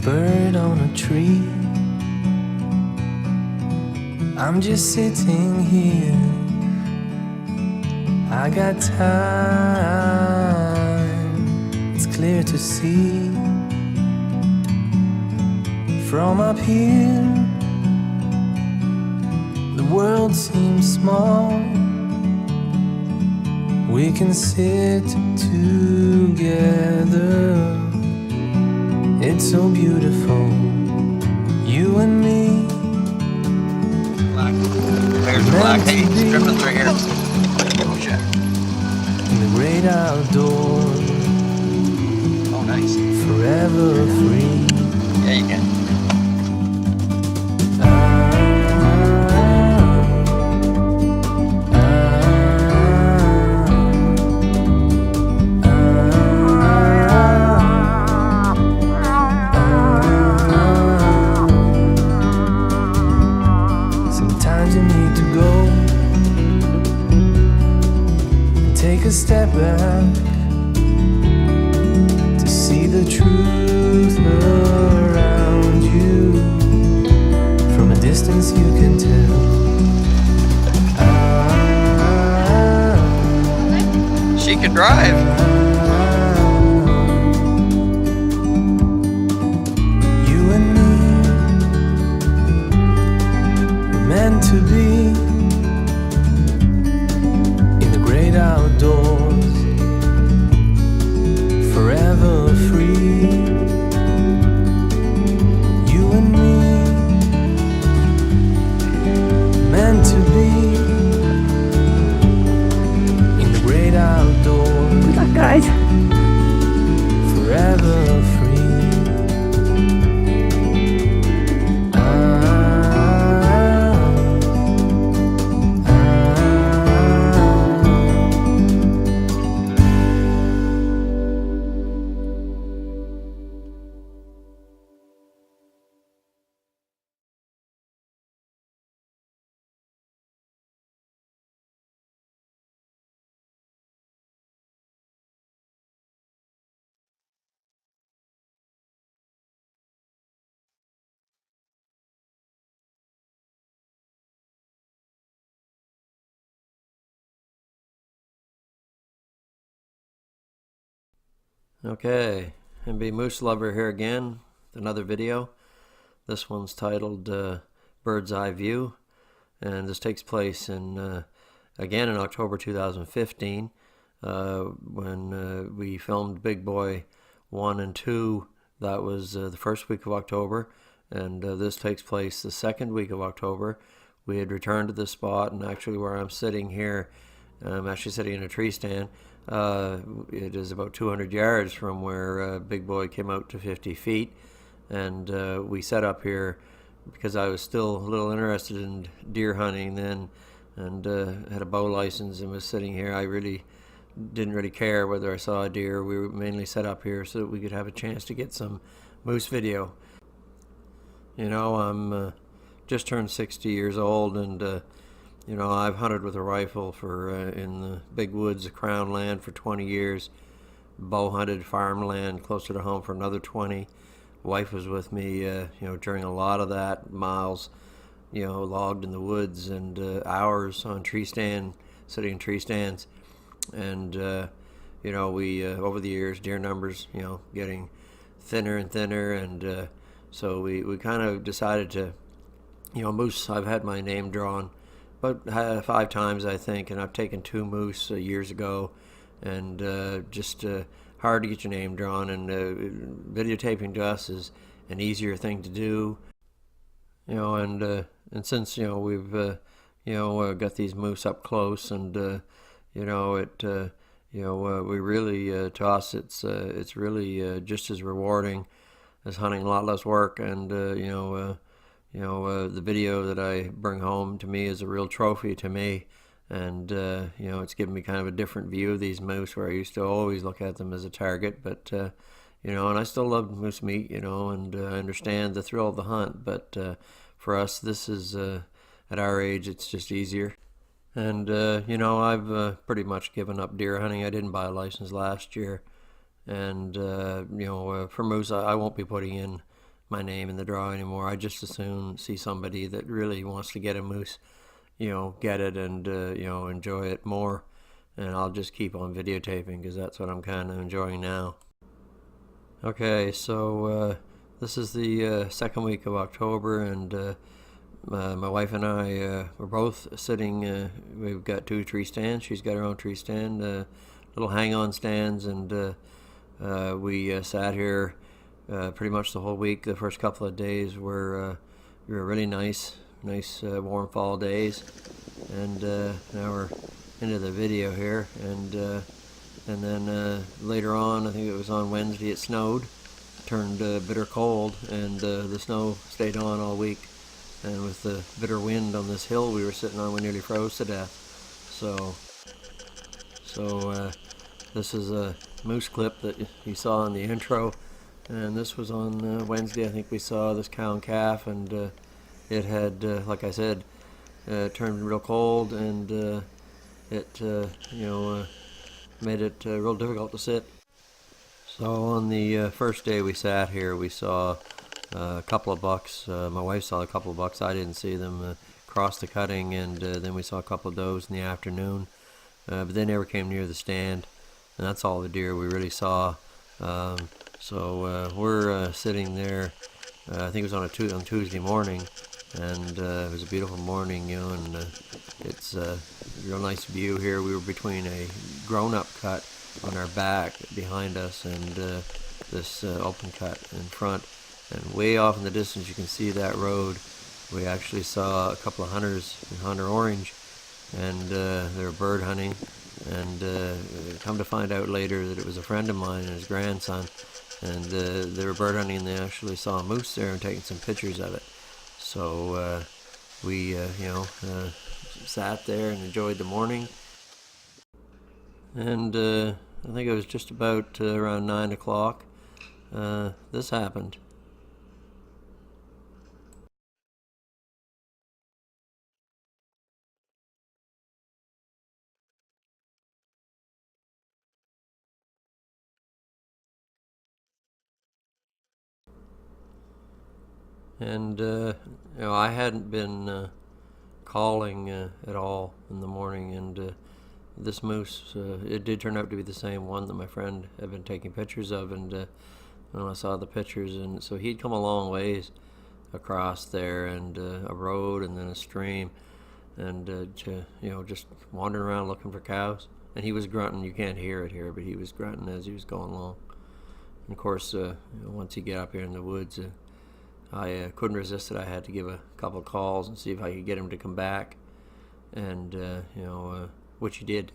bird on a tree. I'm just sitting here. I got time, it's clear to see. From up here, the world seems small. We can sit together. It's so beautiful, you and me. Black. There's the black hay stripping through here. In the great outdoors. Oh, nice. Forever free. Yeah, you can. Take a step back to see the truth around you. From a distance you can tell. She can drive. You and me were meant to be outdoors, forever free. You and me, meant to be in the great outdoors. Good luck, guys. Forever free. Okay, NBMooselover here again with another video. This one's titled Bird's Eye View, and this takes place in again in October 2015 when we filmed Big Boy 1 and 2. That was the first week of October, and this takes place the second week of October. We had returned to this spot, and actually where I'm sitting here, I'm actually sitting in a tree stand. It is about 200 yards from where Big Boy came out to 50 feet, and we set up here because I was still a little interested in deer hunting then, and had a bow license and was sitting here. I really didn't really care whether I saw a deer. We were mainly set up here so that we could have a chance to get some moose video. You know, I'm just turned 60 years old, and you know, I've hunted with a rifle for in the big woods of Crown land for 20 years. Bow hunted farmland closer to home for another 20. Wife was with me, you know, during a lot of that. Miles, you know, logged in the woods, and hours on tree stand, sitting in tree stands. And you know, we over the years, deer numbers, you know, getting thinner and thinner, and so we kind of decided to, you know, moose. I've had my name drawn about 5 times, I think, and I've taken 2 moose years ago, and just hard to get your name drawn, and videotaping to us is an easier thing to do, you know, and since, you know, we've you know, got these moose up close, and you know, it you know, we really to us it's really just as rewarding as hunting, a lot less work, and you know, the video that I bring home to me is a real trophy to me, and you know, it's given me kind of a different view of these moose, where I used to always look at them as a target, but you know, and I still love moose meat, you know, and I understand the thrill of the hunt, but for us, this is at our age, it's just easier. And you know, I've pretty much given up deer hunting. I didn't buy a license last year, and you know, for moose, I won't be putting in my name in the draw anymore. I just as soon see somebody that really wants to get a moose, get it and, enjoy it more. And I'll just keep on videotaping because that's what I'm kind of enjoying now. Okay, so this is the second week of October, and my wife and I we're both sitting. We've got 2 tree stands. She's got her own tree stand, little hang-on stands, and we sat here pretty much the whole week. The first couple of days were really nice warm fall days, and now we're into the video here, and then later on, I think it was on Wednesday, it snowed, turned bitter cold, and the snow stayed on all week. And with the bitter wind on this hill we were sitting on, we nearly froze to death. So this is a moose clip that you saw in the intro, and this was on Wednesday. I think we saw this cow and calf, and it had, like I said, turned real cold, and it made it real difficult to sit. So on the first day we sat here, we saw a couple of bucks. My wife saw a couple of bucks. I didn't see them cross the cutting, and then we saw a couple of does in the afternoon, but they never came near the stand, and that's all the deer we really saw. So we're sitting there. I think it was on Tuesday morning, and it was a beautiful morning, and it's a real nice view here. We were between a grown-up cut on our back behind us and this open cut in front. And way off in the distance, you can see that road. We actually saw a couple of hunters in Hunter Orange, and they were bird hunting. And come to find out later that it was a friend of mine and his grandson, and they were bird hunting, and they actually saw a moose there and taking some pictures of it. So we, sat there and enjoyed the morning. And I think it was just about around 9 o'clock. This happened. And I hadn't been calling at all in the morning, and this moose, it did turn out to be the same one that my friend had been taking pictures of, and I saw the pictures, and so he'd come a long ways across there, and a road and then a stream, and just wandering around looking for cows. And he was grunting. You can't hear it here, but he was grunting as he was going along. And of course, once you get up here in the woods, I couldn't resist it. I had to give a couple of calls and see if I could get him to come back, and which he did.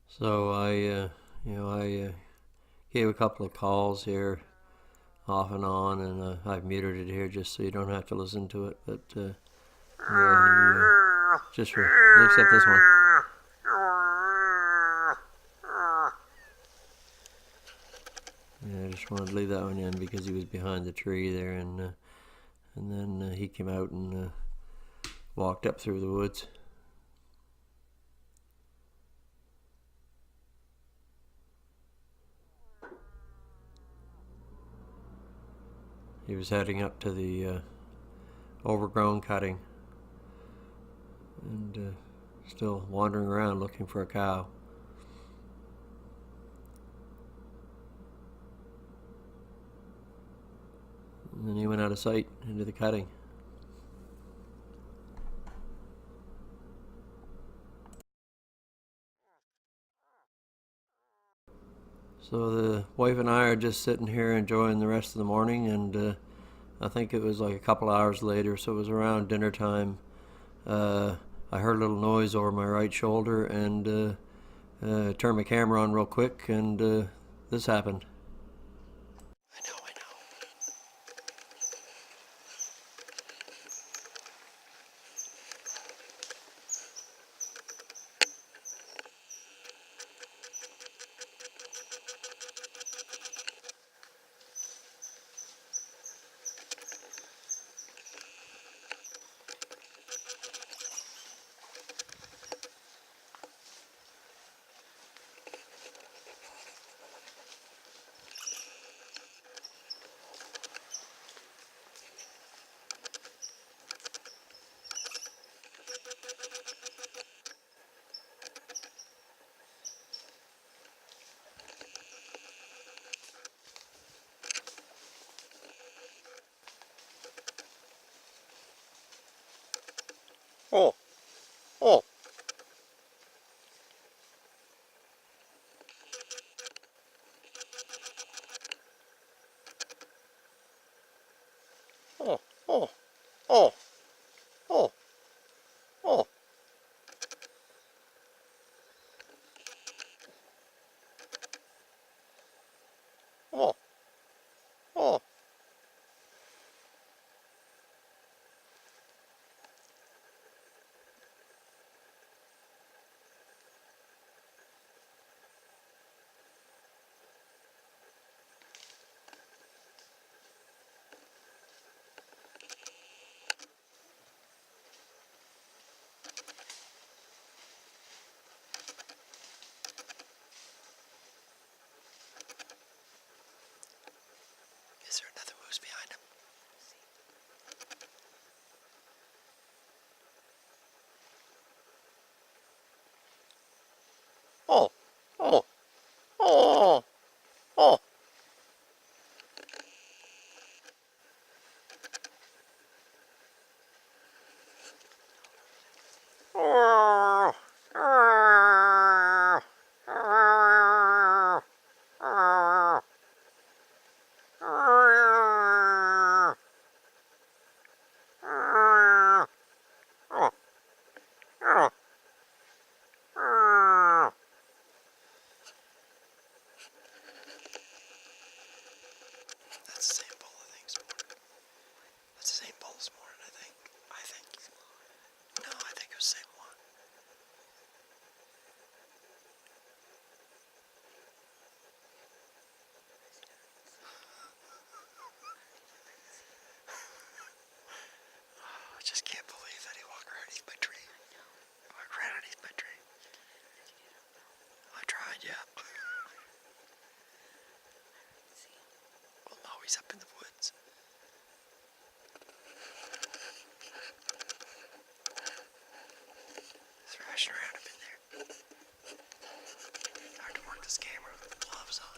So I gave a couple of calls here, off and on, and I've muted it here just so you don't have to listen to it. But just for, except this one. Yeah, I just wanted to leave that one in because he was behind the tree there, and then he came out and walked up through the woods. He was heading up to the overgrown cutting, and still wandering around looking for a cow. And then he went out of sight into the cutting. So the wife and I are just sitting here enjoying the rest of the morning, and I think it was like a couple hours later, so it was around dinner time. I heard a little noise over my right shoulder, and turned my camera on real quick, and this happened. I know. Oh. Oh. Oh. Oh. Oh. Oh. Oh. Oh. Oh. Is there another moose behind him? Oh. Oh. Oh. Oh. Oh. That's the same bull, I think. That's the same bull this morning, I think. No, I think it was the same one. I just can't believe that he walked right underneath my tree. He walked right underneath my tree. I tried, yeah. Well, no, he's up in the woods. Thrashing around up in there. Hard to work this camera with the gloves on.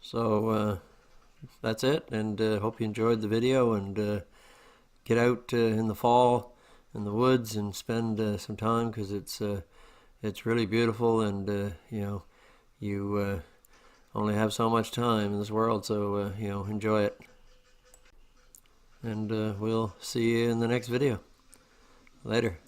So, that's it, and hope you enjoyed the video, and get out in the fall in the woods and spend some time, because it's really beautiful, and you know, you only have so much time in this world, so you know, enjoy it, and we'll see you in the next video. Later.